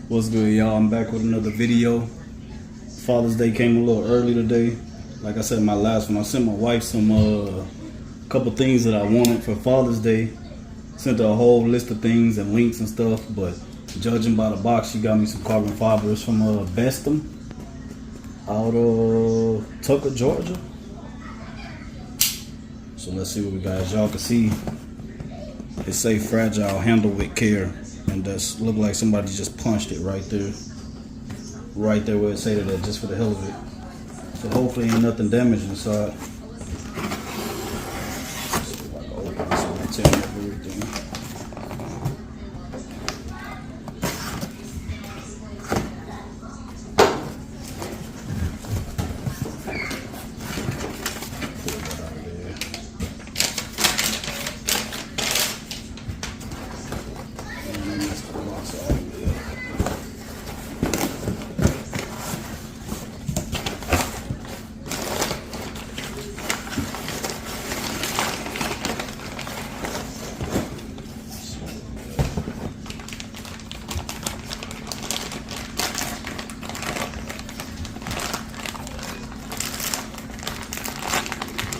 What's good, y'all? I'm back with another video. Father's Day came a little early today. Like I said in my last one, I sent my wife some couple things that I wanted for Father's Day. Sent her a whole list of things and links and stuff, but judging by the box, she got me some carbon fibers from Bestum out of Tucker, Georgia. So let's see what we got. As y'all can see, it say fragile, handle with care. And that's look like somebody just punched it right there where it say that just for the hell of it. So hopefully ain't nothing damaged inside. Let's see if I can open this and tell me everything. Pull that out of there.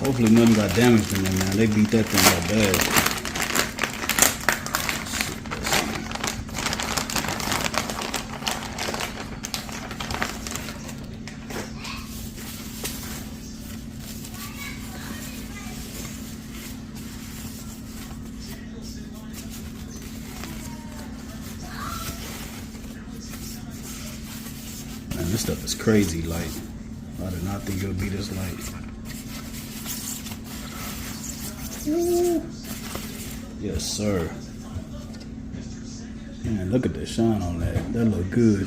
Hopefully nothing got damaged in there, man. They beat that thing up bad. Man, this stuff is crazy light. I did not think it would be this light. Yes, sir. Man, look at the shine on that. That look good.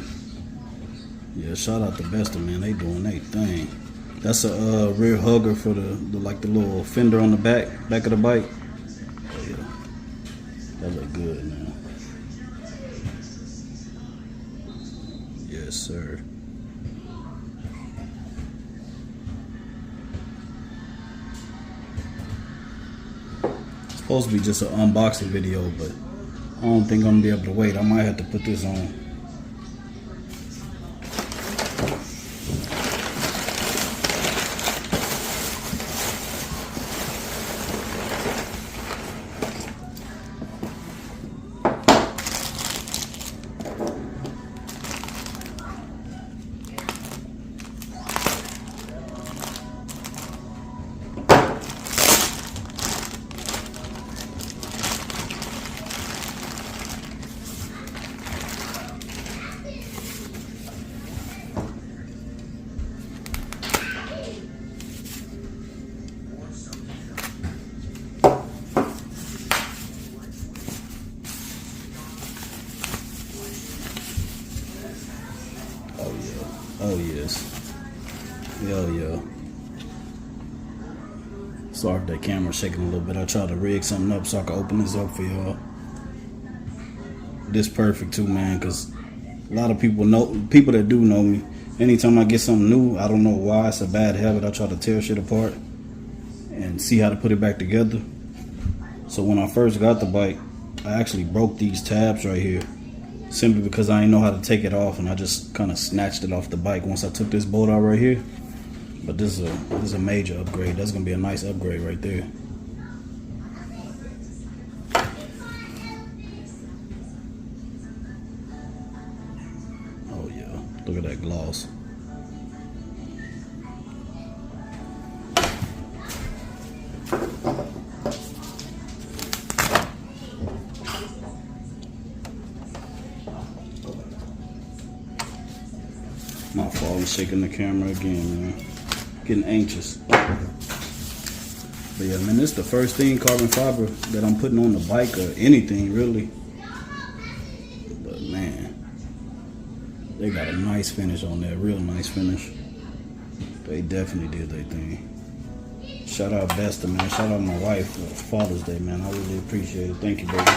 Yeah, shout out to Bestum, man. They doing their thing. That's a rear hugger for the little fender on the back of the bike. Oh, yeah. That look good, man. Yes, sir. Supposed to be just an unboxing video, but I don't think I'm gonna be able to wait. I might have to put this on. Oh yes. Hell yeah. Sorry if that camera's shaking a little bit. I tried to rig something up so I could open this up for y'all. This perfect too, man, because a lot of people that do know me, anytime I get something new, I don't know why, it's a bad habit, I try to tear shit apart and see how to put it back together. So when I first got the bike, I actually broke these tabs right here. Simply because I didn't know how to take it off, and I just kind of snatched it off the bike once I took this bolt out right here. But this is a major upgrade. That's gonna be a nice upgrade right there. Oh yeah, look at that gloss. My fault, I'm shaking the camera again, man. Getting anxious. But yeah, man, this is the first thing, carbon fiber, that I'm putting on the bike or anything, really. But man, they got a nice finish on there, real nice finish. They definitely did their thing. Shout out Bestum, man. Shout out my wife for Father's Day, man. I really appreciate it. Thank you, baby.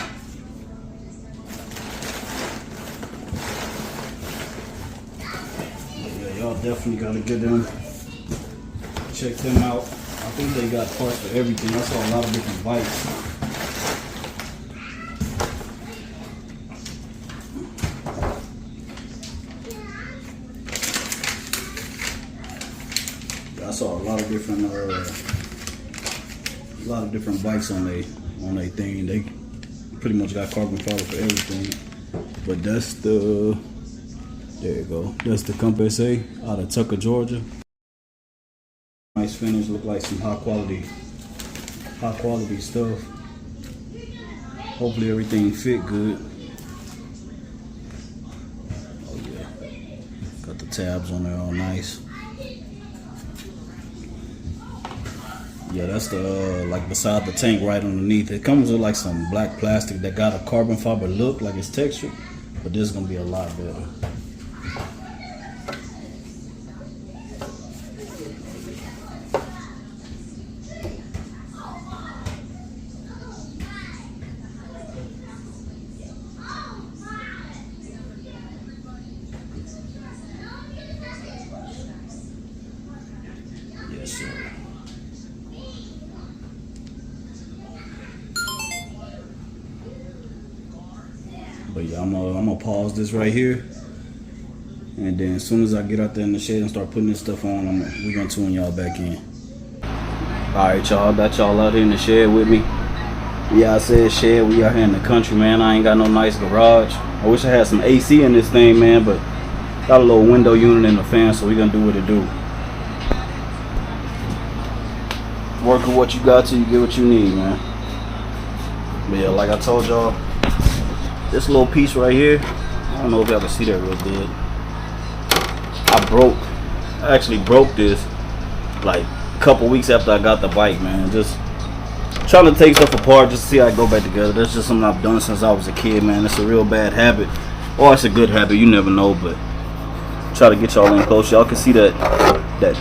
Y'all definitely gotta get them, check them out. I think they got parts for everything. I saw a lot of different bikes. saw a lot of different bikes on they thing. They pretty much got carbon fiber for everything. But that's the, there you go. That's the Compass A out of Tucker, Georgia. Nice finish, look like some high quality stuff. Hopefully everything fit good. Oh yeah, got the tabs on there all nice. Yeah, that's the like beside the tank right underneath. It comes with like some black plastic that got a carbon fiber look, like it's textured, but this is gonna be a lot better. Yes, sir. But yeah, I'm gonna pause this right here, and then as soon as I get out there in the shed and start putting this stuff on, we're gonna tune y'all back in. All right, y'all, got y'all out here in the shed with me. Yeah, I said shed. We out here in the country, man. I ain't got no nice garage. I wish I had some AC in this thing, man, but got a little window unit and a fan, so we're gonna do what it do. Work with what you got till you get what you need, man. But yeah, like I told y'all, this little piece right here, I don't know if y'all can see that real good. I actually broke this like a couple weeks after I got the bike, man. Just trying to take stuff apart just to see how it go back together. That's just something I've done since I was a kid, man. It's a real bad habit, or it's a good habit, you never know. But try to get y'all in close. Y'all can see that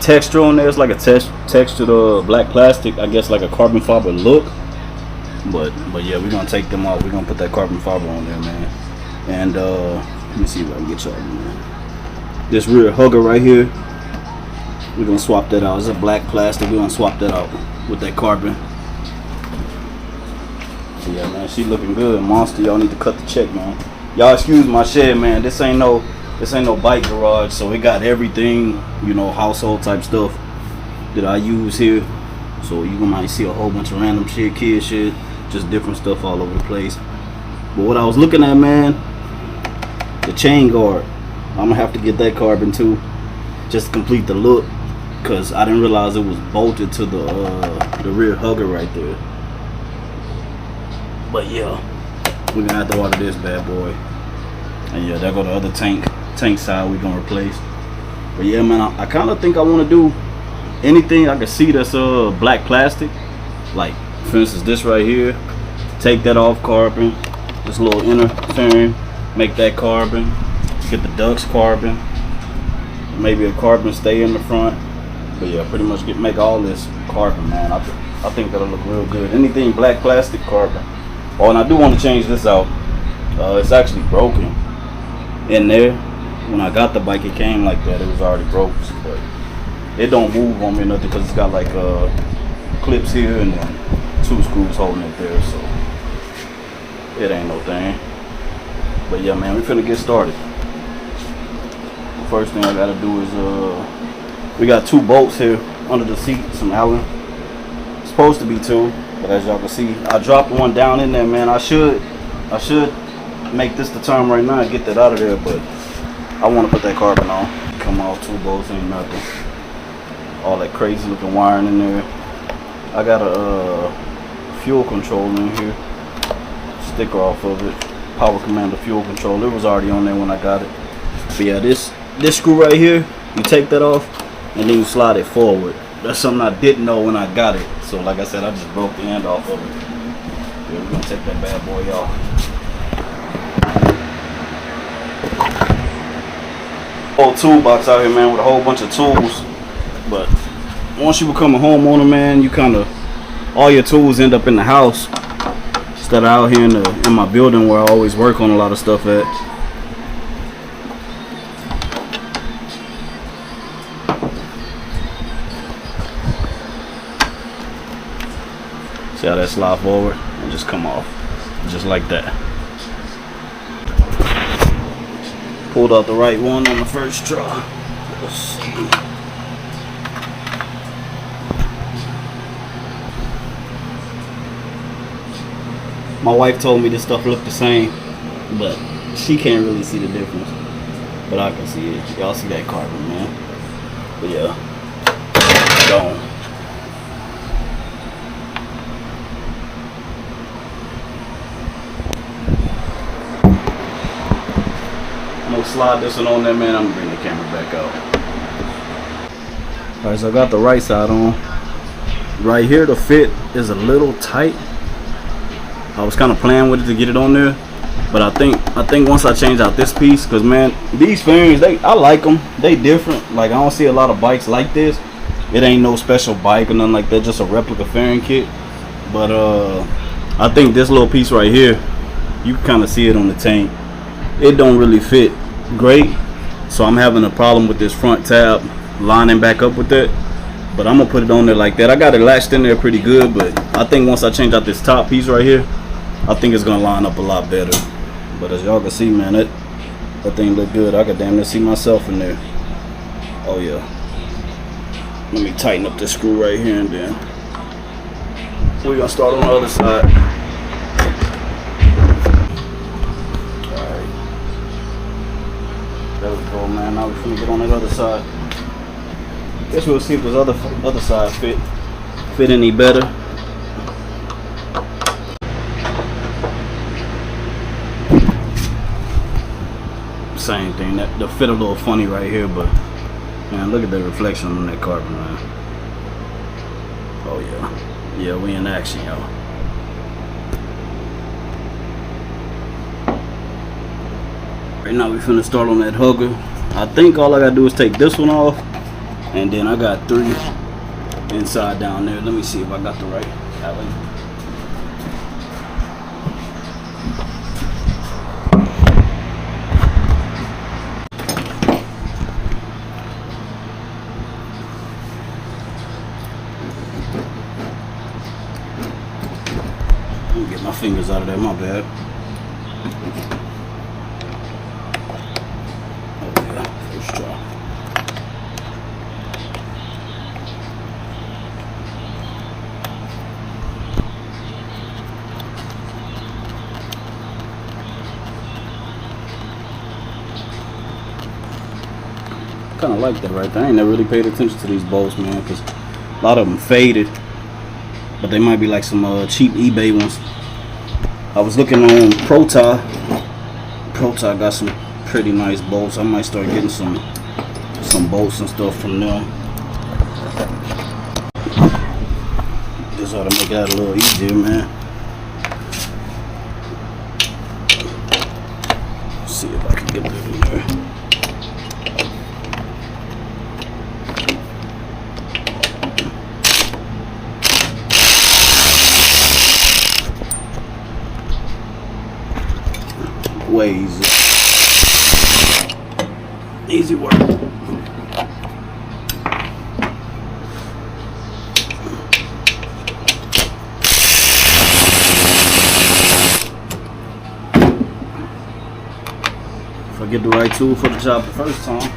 texture on there. It's like a textured black plastic, I guess, like a carbon fiber look. But yeah, we're gonna take them out. We're gonna put that carbon fiber on there, man. And let me see if I can get y'all, man. This rear hugger right here, we're gonna swap that out. It's a black plastic. We're gonna swap that out with that carbon. So yeah, man, she looking good. Monster, y'all need to cut the check, man. Y'all excuse my shed, man. This ain't no bike garage, so it got everything, you know, household type stuff that I use here. So you might see a whole bunch of random shit, kid shit, just different stuff all over the place. But what I was looking at, man, the chain guard, I'm gonna have to get that carbon too, just to complete the look, cause I didn't realize it was bolted to the rear hugger right there. But yeah, we're gonna have to order this bad boy. And yeah, there go the other tank side we're gonna replace. But yeah, man, I kind of think I want to do anything I can see that's black plastic. Like for instance, this right here, take that off carbon, this little inner fairing, make that carbon, get the ducts carbon, maybe a carbon stay in the front. But yeah, pretty much make all this carbon, man. I think that'll look real good. Anything black plastic, carbon. Oh, and I do want to change this out. It's actually broken in there. When I got the bike, it came like that. It was already broken, but it don't move on me or nothing because it's got like clips here and then 2 screws holding it there, so it ain't no thing. But yeah, man, we finna get started. The first thing I gotta do is we got 2 bolts here under the seat, some Allen. It's supposed to be 2, but as y'all can see, I dropped one down in there, man. I should make this the time right now and get that out of there, but I want to put that carbon on. Come off 2 bolts, ain't nothing. All that crazy looking wiring in there. I got a fuel control in here, sticker off of it, Power Commander fuel control. It was already on there when I got it. But yeah, this screw right here, you take that off and then you slide it forward. That's something I didn't know when I got it. So like I said, I just broke the end off of it. Yeah, we're gonna take that bad boy off. Whole toolbox out here, man, with a whole bunch of tools. But once you become a homeowner, man, you kind of, all your tools end up in the house instead of out here in my building where I always work on a lot of stuff at. See how that slide forward and just come off, just like that. Pulled out the right one on the first try. Let's see. My wife told me this stuff looked the same, but she can't really see the difference. But I can see it. Y'all see that carpet, man. But yeah, gone. I'm gonna slide this one on there, man. I'm gonna bring the camera back out. Alright, so I got the right side on. Right here, the fit is a little tight. I was kind of playing with it to get it on there, but I think once I change out this piece, cause man, these fairings, I like them. They different. Like I don't see a lot of bikes like this. It ain't no special bike or nothing like that. Just a replica fairing kit. But I think this little piece right here, you can kind of see it on the tank. It don't really fit great, so I'm having a problem with this front tab lining back up with that. But I'm gonna put it on there like that. I got it latched in there pretty good, but I think once I change out this top piece right here, I think it's gonna line up a lot better. But as y'all can see, man, that thing look good. I could damn near see myself in there. Oh yeah. Let me tighten up this screw right here, and then we're gonna start on the other side. Alright. There we go, man. Now we're gonna get on that other side. Guess we'll see if this other side fit any better. Same thing. That the fit a little funny right here, but man, look at the reflection on that carpet, man. Oh yeah, yeah, we in action, y'all. Right now we finna start on that hugger. I think all I gotta do is take this one off. And then I got 3 inside down there. Let me see if I got the right alley. Let me get my fingers out of there, my bad. Oh yeah, first try. Kind of like that right there. I ain't never really paid attention to these bolts, man, because a lot of them faded, but they might be like some cheap eBay ones. I was looking on Pro-Tie. Pro-Tie got some pretty nice bolts. I might start getting some bolts and stuff from them. This ought to make that a little easier, man. Let's see if I can get that in there. Way easy. Easy work. If I get the right tool for the job the first time.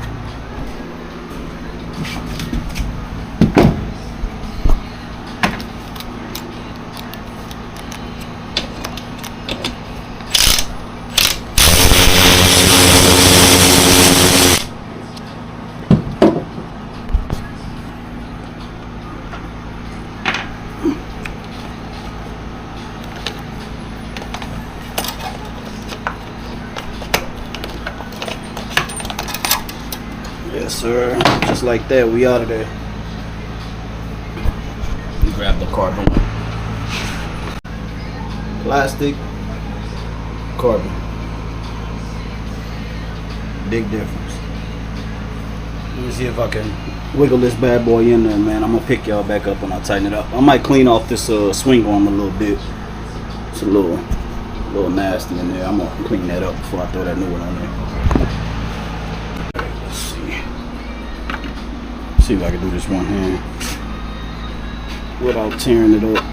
Yes, sir. Just like that, we out of there. Grab the carbon. Plastic, carbon. Big difference. Let me see if I can wiggle this bad boy in there, man. I'm gonna pick y'all back up when I tighten it up. I might clean off this swing arm a little bit. It's a little nasty in there. I'm gonna clean that up before I throw that new one on there. See if I can do this one hand without tearing it up.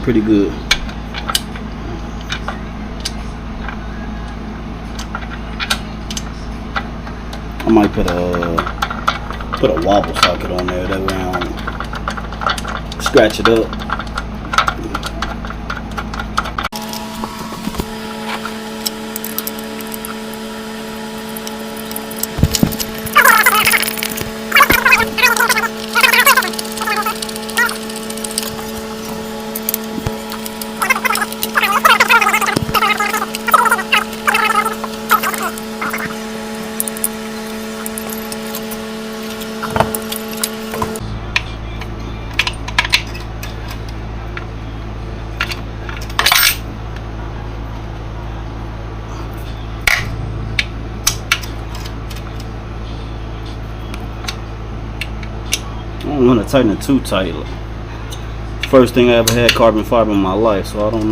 pretty good. I might put a wobble socket on there, that way I don't scratch it up. I don't want to tighten it too tight. First thing I ever had carbon fiber in my life, so I don't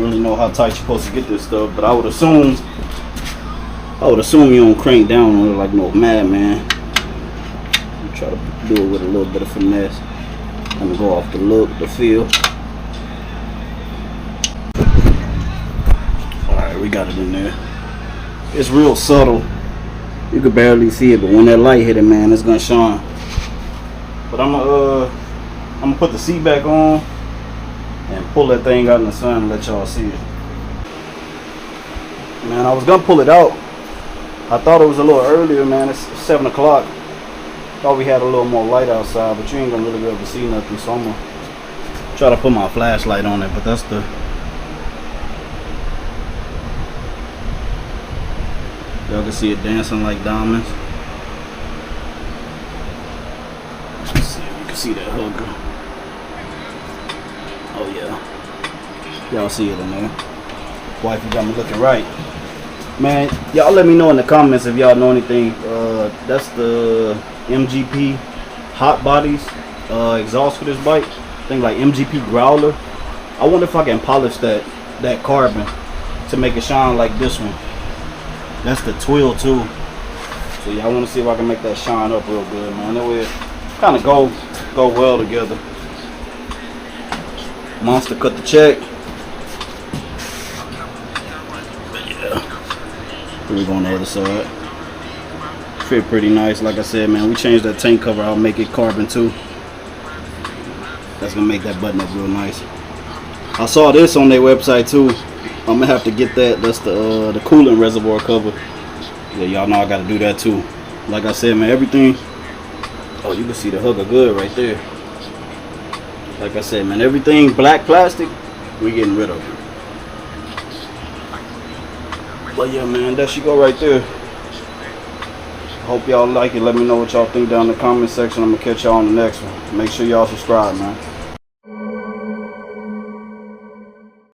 really know how tight you're supposed to get this stuff, but I would assume you don't crank down on it like no madman. You try to do it with a little bit of finesse. I'm gonna go off the look, the feel. Alright, we got it in there. It's real subtle. You can barely see it, but when that light hit it, man, it's gonna shine. But I'm gonna put the seat back on and pull that thing out in the sun and let y'all see it. Man, I was gonna pull it out. I thought it was a little earlier, man. It's 7 o'clock. Thought we had a little more light outside, but you ain't gonna really be able to see nothing. So I'm gonna try to put my flashlight on it. But that's the y'all can see it dancing like diamonds. See that hooker. Oh yeah, y'all see it in there. Wifey got me looking right, man. Y'all let me know in the comments if y'all know anything. That's the MGP Hot Bodies exhaust for this bike. Thing like MGP Growler. I wonder if I can polish that carbon to make it shine like this one. That's the Twill too. So y'all want to see if I can make that shine up real good, man. That way it kind of go well together. Monster cut the check. But yeah, here we go on the other side. Fit pretty nice. Like I said, man, we changed that tank cover. I'll make it carbon too. That's gonna make that button up real nice. I saw this on their website too. I'm gonna have to get that. That's the coolant reservoir cover. Yeah, y'all know I gotta do that too. Like I said, man, everything. Oh, you can see the hooker good right there. Like I said, man, everything black plastic, we getting rid of it. But yeah, man, that should go right there. Hope y'all like it. Let me know what y'all think down in the comment section. I'm gonna catch y'all on the next one. Make sure y'all subscribe, man.